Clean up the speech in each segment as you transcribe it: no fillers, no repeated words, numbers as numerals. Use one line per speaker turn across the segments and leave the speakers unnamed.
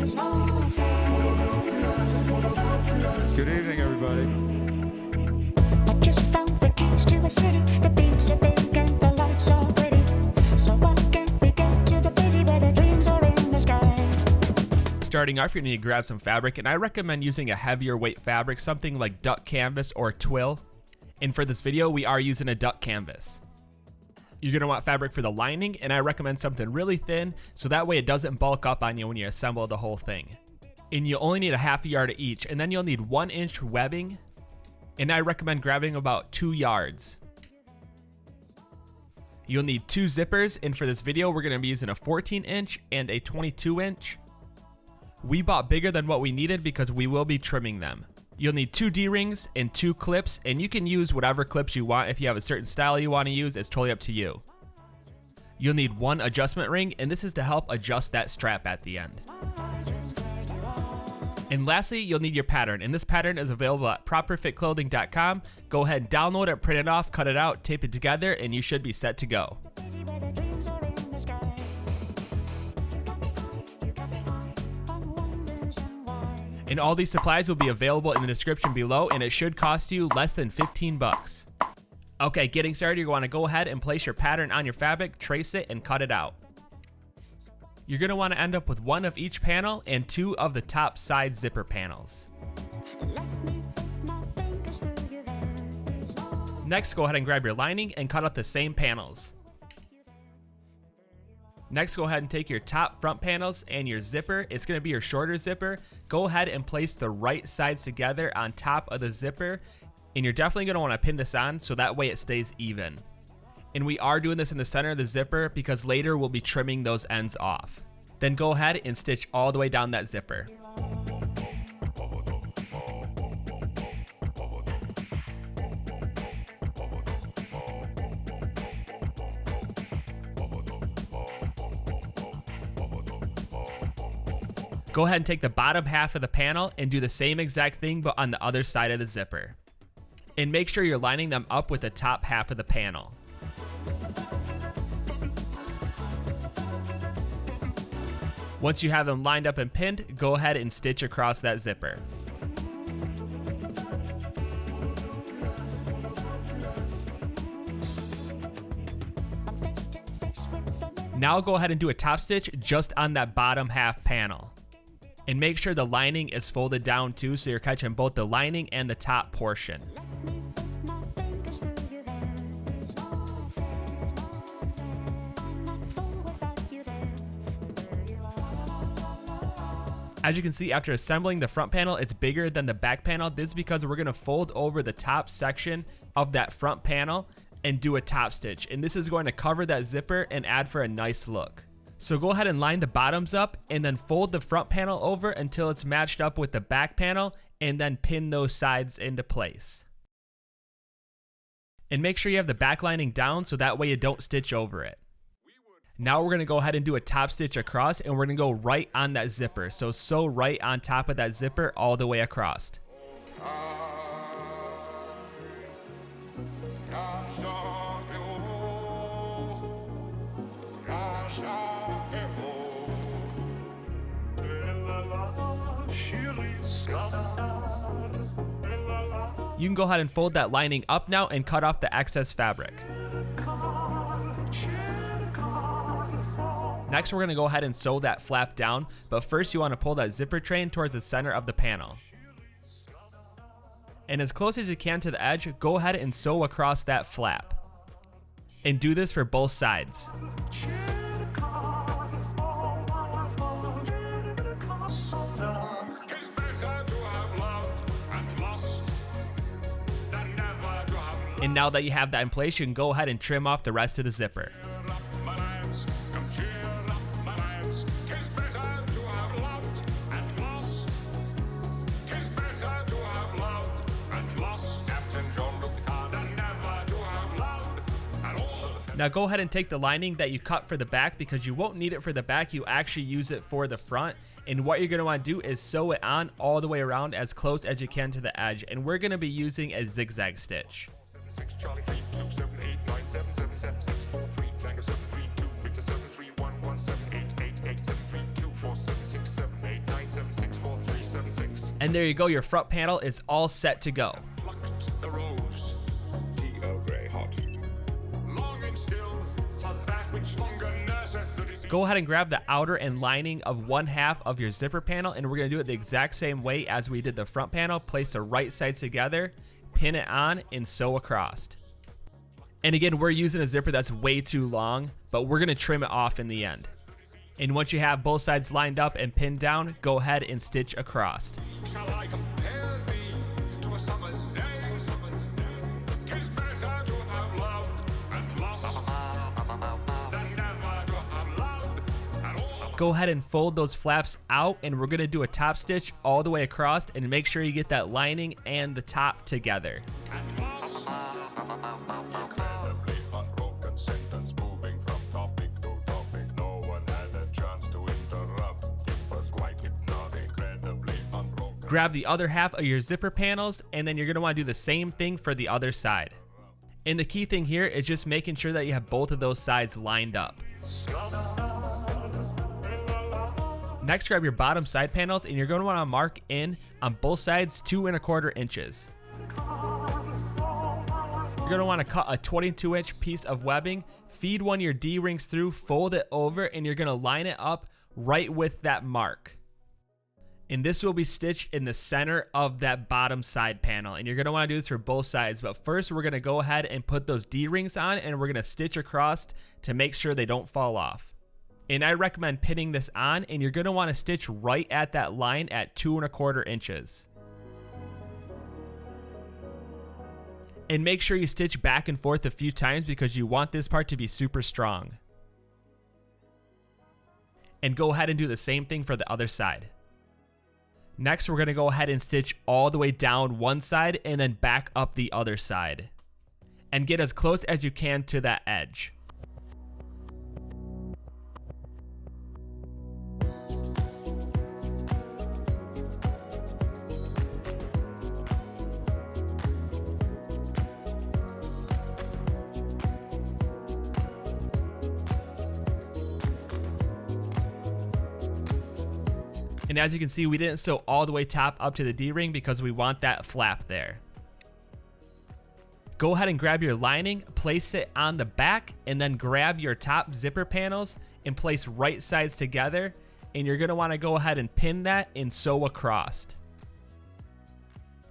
Good evening, everybody.
I just found the keys to a city. The beats are big and the lights are pretty. So why can't we get to the busy where the dreams are in the sky?
Starting off, you're going to need to grab some fabric, and I recommend using a heavier weight fabric, something like duck canvas or twill. And for this video, we are using a duck canvas. You're going to want fabric for the lining, and I recommend something really thin so that way it doesn't bulk up on you when you assemble the whole thing. And you'll only need a half a yard of each, and then you'll need 1-inch webbing, and I recommend grabbing about 2 yards. You'll need 2 zippers, and for this video we're going to be using a 14-inch and a 22-inch. We bought bigger than what we needed because we will be trimming them. You'll need 2 D-rings and 2 clips, and you can use whatever clips you want. If you have a certain style you want to use, it's totally up to you. You'll need 1 adjustment ring, and this is to help adjust that strap at the end. And lastly, you'll need your pattern, and this pattern is available at properfitclothing.com. Go ahead and download it, print it off, cut it out, tape it together, and you should be set to go. And all these supplies will be available in the description below, and it should cost you less than 15 bucks. Okay, getting started, you want to go ahead and place your pattern on your fabric, trace it, and cut it out. You're going to want to end up with 1 of each panel and 2 of the top side zipper panels. Next, go ahead and grab your lining and cut out the same panels. Next, go ahead and take your top front panels and your zipper. It's going to be your shorter zipper. Go ahead and place the right sides together on top of the zipper, and you're definitely going to want to pin this on so that way it stays even. And we are doing this in the center of the zipper because later we'll be trimming those ends off. Then go ahead and stitch all the way down that zipper. Go ahead and take the bottom half of the panel and do the same exact thing but on the other side of the zipper. And make sure you're lining them up with the top half of the panel. Once you have them lined up and pinned, go ahead and stitch across that zipper. Now go ahead and do a top stitch just on that bottom half panel. And make sure the lining is folded down too, so you're catching both the lining and the top portion. As you can see, after assembling the front panel, it's bigger than the back panel. This is because we're going to fold over the top section of that front panel and do a top stitch. And this is going to cover that zipper and add for a nice look. So go ahead and line the bottoms up and then fold the front panel over until it's matched up with the back panel, and then pin those sides into place. And make sure you have the back lining down so that way you don't stitch over it. Now we're going to go ahead and do a top stitch across, and we're going to go right on that zipper. So right on top of that zipper all the way across. You can go ahead and fold that lining up now and cut off the excess fabric. Next, we're going to go ahead and sew that flap down, but first you want to pull that zipper train towards the center of the panel. And as close as you can to the edge, go ahead and sew across that flap. And do this for both sides. And now that you have that in place, you can go ahead and trim off the rest of the zipper. Now go ahead and take the lining that you cut for the back, because you won't need it for the back, you actually use it for the front. And what you're going to want to do is sew it on all the way around as close as you can to the edge. And we're going to be using a zigzag stitch. And there you go, your front panel is all set to go.
Plucked the rose, tea Earl Grey hot. Longing still for that which longer nurseth the disease.
Go ahead and grab the outer and lining of one half of your zipper panel, and we're gonna do it the exact same way as we did the front panel. Place the right sides together, pin it on, and sew across. And again, we're using a zipper that's way too long, but we're gonna trim it off in the end. And once you have both sides lined up and pinned down, go ahead and stitch across.
Shall I compare thee to a summer's day? 'Tis better to have loved and lost than never to have loved at all.
Go ahead and fold those flaps out, and we're gonna do a top stitch all the way across, and make sure you get that lining and the top together.
Incredibly unbroken sentence moving from topic to topic. No one had a chance to interrupt. It was quite hypnotic. Incredibly unbroken.
Grab the other half of your zipper panels, and then you're gonna wanna do the same thing for the other side. And the key thing here is just making sure that you have both of those sides lined up. Next, grab your bottom side panels, and you're gonna wanna mark in on both sides 2 1/4 inches. You're gonna wanna cut a 22-inch piece of webbing, feed one of your D-rings through, fold it over, and you're gonna line it up right with that mark. And this will be stitched in the center of that bottom side panel. And you're gonna wanna do this for both sides, but first we're gonna go ahead and put those D-rings on, and we're gonna stitch across to make sure they don't fall off. And I recommend pinning this on, and you're gonna wanna stitch right at that line at 2 1/4 inches. And make sure you stitch back and forth a few times because you want this part to be super strong. And go ahead and do the same thing for the other side. Next, we're gonna go ahead and stitch all the way down one side and then back up the other side. And get as close as you can to that edge. And as you can see, we didn't sew all the way top up to the D-ring because we want that flap there. Go ahead and grab your lining, place it on the back, and then grab your top zipper panels and place right sides together. And you're gonna wanna go ahead and pin that and sew across.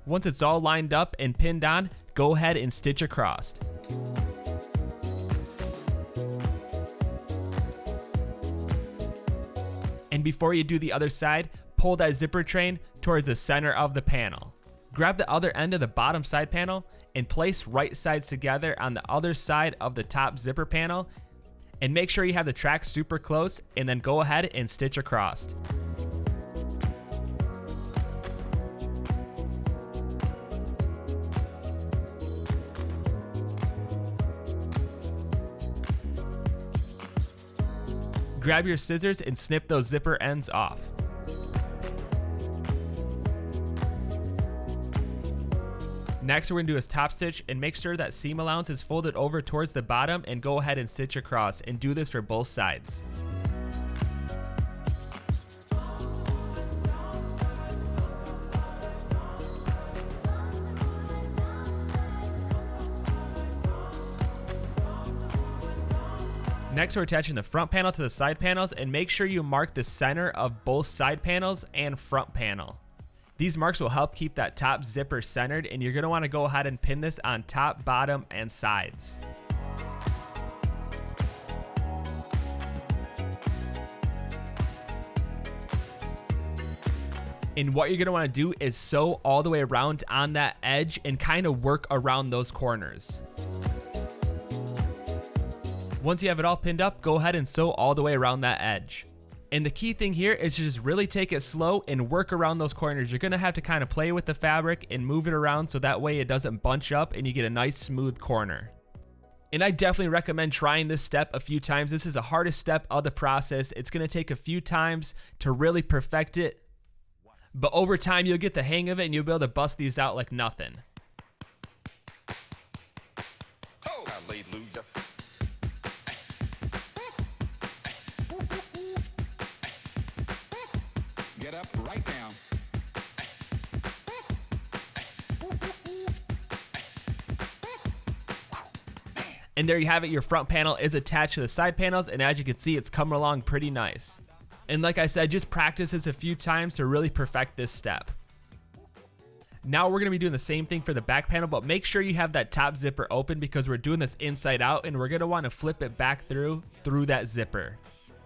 Once it's all lined up and pinned on, go ahead and stitch across. And before you do the other side, pull that zipper train towards the center of the panel. Grab the other end of the bottom side panel and place right sides together on the other side of the top zipper panel, and make sure you have the track super close, and then go ahead and stitch across. Grab your scissors and snip those zipper ends off. Next, we're gonna do is top stitch, and make sure that seam allowance is folded over towards the bottom, and go ahead and stitch across, and do this for both sides. Next, we're attaching the front panel to the side panels, and make sure you mark the center of both side panels and front panel. These marks will help keep that top zipper centered, and you're gonna wanna go ahead and pin this on top, bottom, and sides. And what you're gonna wanna do is sew all the way around on that edge and kind of work around those corners. Once you have it all pinned up, go ahead and sew all the way around that edge. And the key thing here is to just really take it slow and work around those corners. You're gonna have to kind of play with the fabric and move it around so that way it doesn't bunch up and you get a nice smooth corner. And I definitely recommend trying this step a few times. This is the hardest step of the process. It's gonna take a few times to really perfect it, but over time you'll get the hang of it and you'll be able to bust these out like nothing.
Oh, hallelujah.
Get up right now.
And there you have it, your front panel is attached to the side panels, and as you can see, it's coming along pretty nice. And like I said, just practice this a few times to really perfect this step. Now we're gonna be doing the same thing for the back panel, but make sure you have that top zipper open because we're doing this inside out, and we're gonna wanna flip it back through that zipper.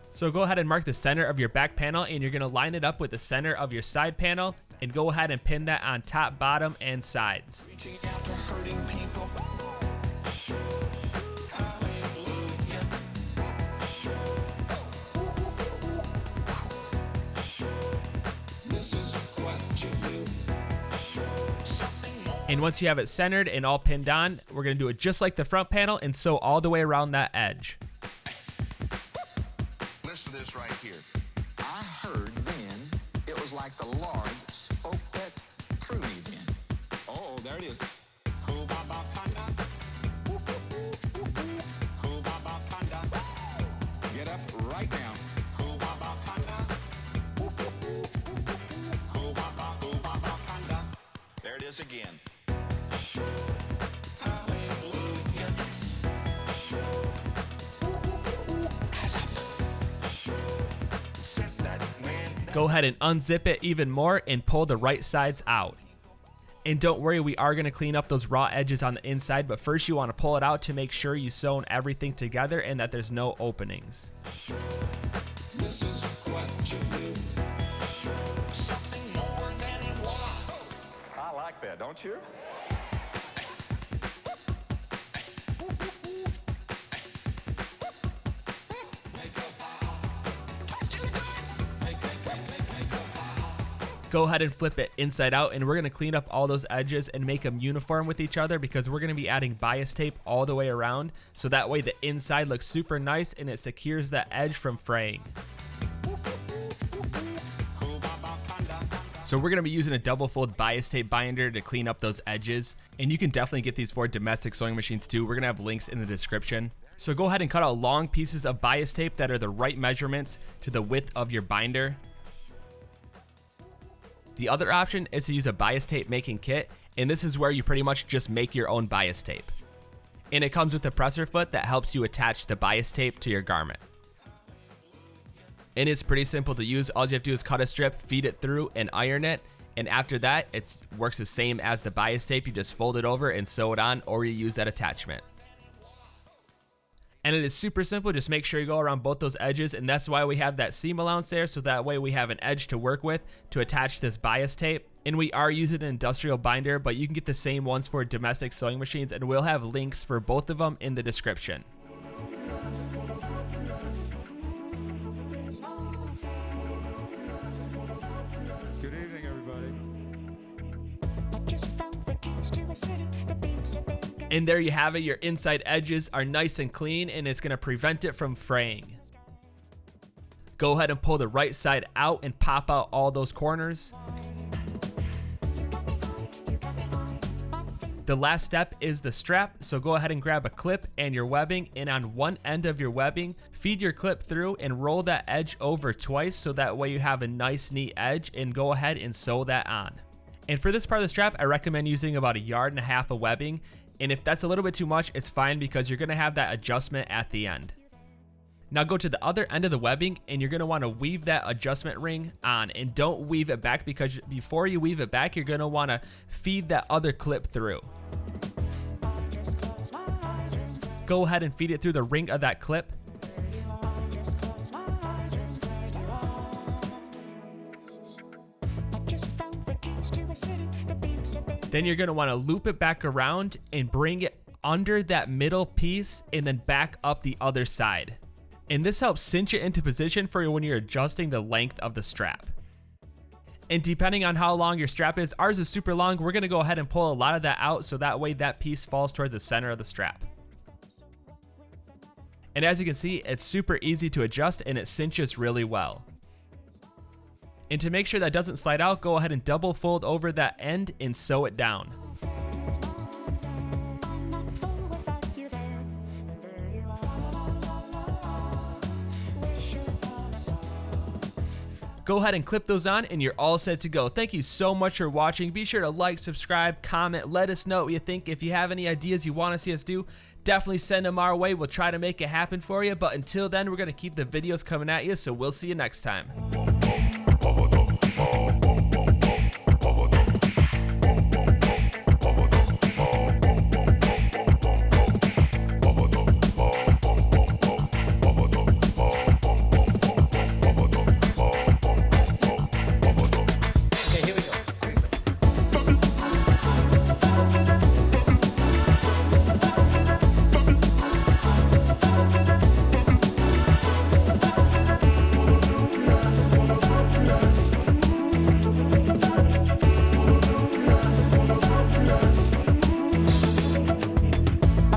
So go ahead and mark the center of your back panel, and you're gonna line it up with the center of your side panel, and go ahead and pin that on top, bottom, and sides. And once you have it centered and all pinned on, we're gonna do it just like the front panel and sew all the way around that edge.
Listen to this right here. I heard then it was like the Lord spoke that through me then. Oh, there it is. Get up right now. There it is again.
Go ahead and unzip it even more and pull the right sides out. And don't worry, we are gonna clean up those raw edges on the inside, but first you wanna pull it out to make sure you sewn everything together and that there's no openings.
This is what you do. Something more than it was. I like that, don't you?
Go ahead and flip it inside out, and we're gonna clean up all those edges and make them uniform with each other because we're gonna be adding bias tape all the way around, so that way the inside looks super nice and it secures that edge from fraying. So we're gonna be using a double fold bias tape binder to clean up those edges, and you can definitely get these for domestic sewing machines too. We're gonna have links in the description. So go ahead and cut out long pieces of bias tape that are the right measurements to the width of your binder. The other option is to use a bias tape making kit, and this is where you pretty much just make your own bias tape. And it comes with a presser foot that helps you attach the bias tape to your garment. And it's pretty simple to use. All you have to do is cut a strip, feed it through, and iron it. And after that, it works the same as the bias tape. You just fold it over and sew it on, or you use that attachment. And it is super simple. Just make sure you go around both those edges, and that's why we have that seam allowance there, so that way we have an edge to work with to attach this bias tape. And we are using an industrial binder, but you can get the same ones for domestic sewing machines, and we'll have links for both of them in the description.
Good evening, everybody.
And there you have it. Your inside edges are nice and clean, and it's gonna prevent it from fraying. Go ahead and pull the right side out and pop out all those corners. The last step is the strap, so go ahead and grab a clip and your webbing, and on one end of your webbing, feed your clip through and roll that edge over twice, so that way you have a nice neat edge, and go ahead and sew that on. And for this part of the strap, I recommend using about 1.5 yards of webbing, and if that's a little bit too much, it's fine because you're gonna have that adjustment at the end. Now go to the other end of the webbing, and you're gonna wanna weave that adjustment ring on, and don't weave it back, because before you weave it back, you're gonna wanna feed that other clip through. Go ahead and feed it through the ring of that clip. Then you're gonna wanna loop it back around and bring it under that middle piece, and then back up the other side. And this helps cinch it into position for when you're adjusting the length of the strap. And depending on how long your strap is, ours is super long, we're gonna go ahead and pull a lot of that out, so that way that piece falls towards the center of the strap. And as you can see, it's super easy to adjust, and it cinches really well. And to make sure that doesn't slide out, go ahead and double fold over that end and sew it down. Go ahead and clip those on and you're all set to go. Thank you so much for watching. Be sure to like, subscribe, comment, let us know what you think. If you have any ideas you want to see us do, definitely send them our way. We'll try to make it happen for you. But until then, we're going to keep the videos coming at you, so we'll see you next time.